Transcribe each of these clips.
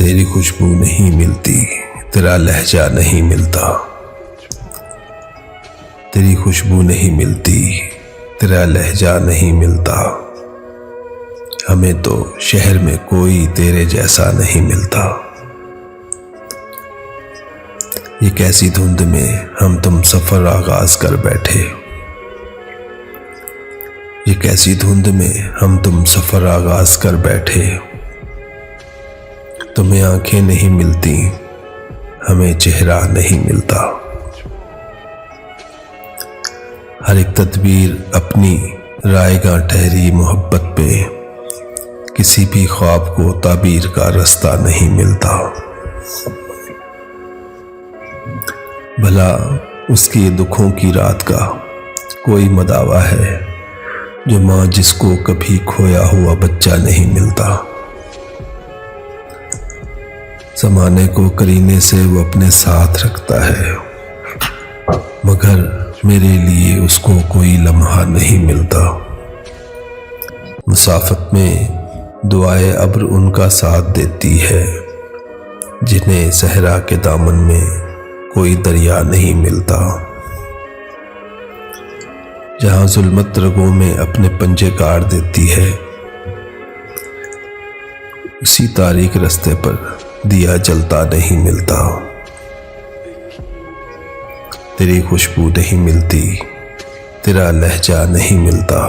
तेरी खुशबू नहीं मिलती, तेरा लहजा नहीं मिलता। तेरी खुशबू नहीं मिलती, तेरा लहजा नहीं मिलता। हमें तो शहर में कोई तेरे जैसा नहीं मिलता। ये कैसी धुंध में हम तुम सफर आगाज कर बैठे। ये कैसी धुंध में हम तुम सफर आगाज कर बैठे। तुम्हें आंखें नहीं मिलती, हमें चेहरा नहीं मिलता। हर एक तदबीर अपनी रायगा ठहरी मोहब्बत पे, किसी भी ख्वाब को ताबीर का रास्ता नहीं मिलता। भला उसके दुखों की रात का कोई मदावा है, जो माँ जिसको कभी खोया हुआ बच्चा नहीं मिलता। ज़माने को करीने से वो अपने साथ रखता है, मगर मेरे लिए उसको कोई लम्हा नहीं मिलता। मुसाफत में दुआए अब्र उनका साथ देती है, जिन्हें सहरा के दामन में कोई दरिया नहीं मिलता। जहाँ जुल्मत रगों में अपने पंजे गाड़ देती है, उसी तारीक रास्ते पर दिया जलता नहीं मिलता। तेरी खुशबू नहीं मिलती, तेरा लहजा नहीं मिलता।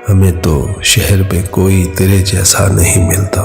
हमें तो शहर में कोई तेरे जैसा नहीं मिलता।